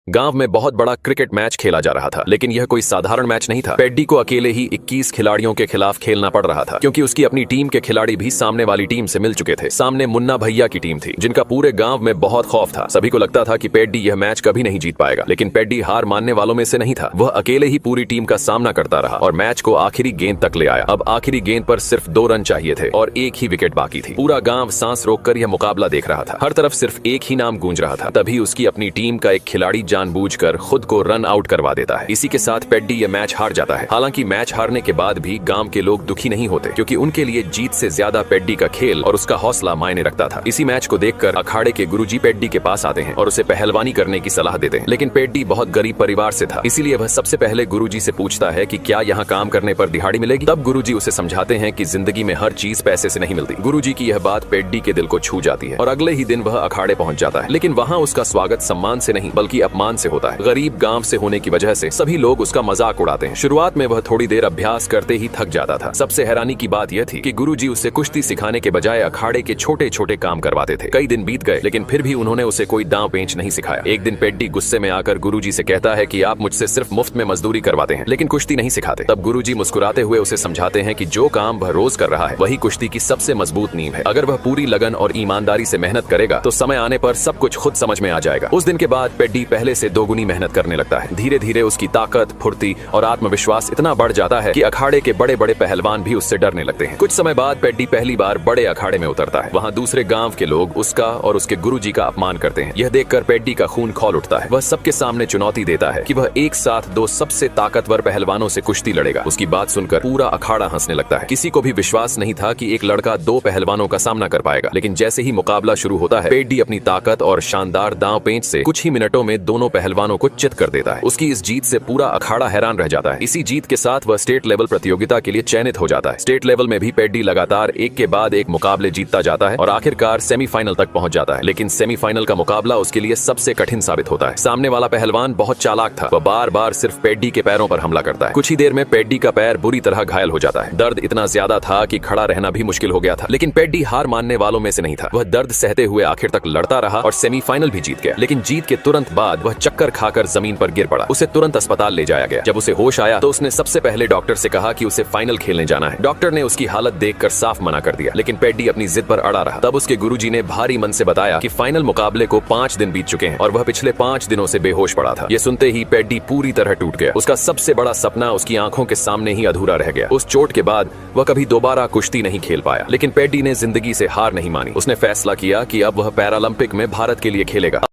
गांव में बहुत बड़ा क्रिकेट मैच खेला जा रहा था, लेकिन यह कोई साधारण मैच नहीं था। पेड्डी को अकेले ही 21 खिलाड़ियों के खिलाफ खेलना पड़ रहा था, क्योंकि उसकी अपनी टीम के खिलाड़ी भी सामने वाली टीम से मिल चुके थे। सामने मुन्ना भैया की टीम थी, जिनका पूरे गांव में बहुत खौफ था। सभी को लगता था कि पेड्डी यह मैच कभी नहीं जीत पाएगा, लेकिन पेड्डी हार मानने वालों में से नहीं था। वह अकेले ही पूरी टीम का सामना करता रहा और मैच को आखिरी गेंद तक ले आया। अब आखिरी गेंद पर सिर्फ 2 रन चाहिए थे और एक ही विकेट बाकी थी। पूरा गांव सांस रोककर यह मुकाबला देख रहा था। हर तरफ सिर्फ एक ही नाम गूंज रहा था। तभी उसकी अपनी टीम का एक खिलाड़ी जानबूझकर खुद को रन आउट करवा देता है। इसी के साथ पेड्डी यह मैच हार जाता है। हालांकि मैच हारने के बाद भी गांव के लोग दुखी नहीं होते, क्योंकि उनके लिए जीत से ज्यादा पेड्डी का खेल और उसका हौसला मायने रखता था। इसी मैच को देखकर अखाड़े के गुरुजी पेड्डी के पास आते हैं और उसे पहलवानी करने की सलाह देते हैं। लेकिन पेड्डी बहुत गरीब परिवार से था, इसीलिए वह सबसे पहले गुरुजी से पूछता है कि क्या यहाँ काम करने पर दिहाड़ी मिलेगी। तब गुरुजी उसे समझाते हैं कि जिंदगी में हर चीज पैसे से नहीं मिलती। गुरुजी की यह बात पेड्डी के दिल को छू जाती है और अगले ही दिन वह अखाड़े पहुंच जाता है। लेकिन वहाँ उसका स्वागत सम्मान से नहीं बल्कि अपमान से होता है। गरीब गांव से होने की वजह से सभी लोग उसका मजाक उड़ाते हैं। शुरुआत में वह थोड़ी देर अभ्यास करते ही थक जाता था। सबसे हैरानी की बात यह थी कि गुरुजी उसे कुश्ती सिखाने के बजाय अखाड़े के छोटे छोटे काम करवाते थे। कई दिन बीत गए, लेकिन फिर भी उन्होंने उसे कोई दांव पेंच नहीं सिखाया। एक दिन पेड्डी गुस्से में आकर गुरुजी से कहता है कि आप मुझसे सिर्फ मुफ्त में मजदूरी करवाते हैं, लेकिन कुश्ती नहीं सिखाते। तब गुरुजी मुस्कुराते हुए उसे समझाते हैं कि जो काम वह रोज कर रहा है वही कुश्ती की सबसे मजबूत नींव है। अगर वह पूरी लगन और ईमानदारी से मेहनत करेगा तो समय आने पर सब कुछ खुद समझ में आ जाएगा। उस दिन के बाद पेड्डी पहले से दोगुनी मेहनत करने लगता है। धीरे धीरे उसकी ताकत, फुर्ती और आत्मविश्वास इतना बढ़ जाता है कि अखाड़े के बड़े बड़े पहलवान भी उससे डरने लगते हैं। कुछ समय बाद पेड्डी पहली बार बड़े अखाड़े में उतरता है। वहाँ दूसरे गांव के लोग उसका और उसके गुरुजी का अपमान करते हैं। यह देखकर पेड्डी का खून खौल उठता है। वह सबके सामने चुनौती देता है कि वह एक साथ 2 सबसे ताकतवर पहलवानों से कुश्ती लड़ेगा। उसकी बात सुनकर पूरा अखाड़ा हंसने लगता है। किसी को भी विश्वास नहीं था कि एक लड़का 2 पहलवानों का सामना कर पाएगा। लेकिन जैसे ही मुकाबला शुरू होता है, पेड्डी अपनी ताकत और शानदार दांव पेंच से कुछ ही मिनटों में दोनों पहलवानों को चित कर देता है। उसकी इस जीत से पूरा अखाड़ा हैरान रह जाता है। इसी जीत के साथ वह स्टेट लेवल प्रतियोगिता के लिए चयनित हो जाता है। स्टेट लेवल में भी पेड्डी लगातार एक के बाद एक मुकाबले जीतता जाता है और आखिरकार सेमीफाइनल तक पहुंच जाता है। लेकिन सेमीफाइनल का मुकाबला उसके लिए सबसे कठिन साबित होता है। सामने वाला पहलवान बहुत चालाक था। वह बार बार सिर्फ पेड्डी के पैरों पर हमला करता है। कुछ ही देर में पेड्डी का पैर बुरी तरह घायल हो जाता है। दर्द इतना ज्यादा था कि खड़ा रहना भी मुश्किल हो गया था। लेकिन पेड्डी हार मानने वालों में से नहीं था। वह दर्द सहते हुए आखिर तक लड़ता रहा और सेमीफाइनल भी जीत गया। लेकिन जीत के तुरंत बाद वह चक्कर खाकर जमीन पर गिर पड़ा। उसे तुरंत अस्पताल ले जाया गया। जब उसे होश आया तो उसने सबसे पहले डॉक्टर से कहा कि उसे फाइनल खेलने जाना है। डॉक्टर ने उसकी हालत देखकर साफ मना कर दिया, लेकिन पेड्डी अपनी जिद पर अड़ा रहा। तब उसके गुरुजी ने भारी मन से बताया कि फाइनल मुकाबले को 5 दिन बीत चुके हैं और वह पिछले 5 दिनों से बेहोश पड़ा था। ये सुनते ही पेड्डी पूरी तरह टूट गया। उसका सबसे बड़ा सपना उसकी आंखों के सामने ही अधूरा रह गया। उस चोट के बाद वह कभी दोबारा कुश्ती नहीं खेल पाया। लेकिन पेड्डी ने जिंदगी से हार नहीं मानी। उसने फैसला किया कि अब वह पैरालंपिक में भारत के लिए खेलेगा।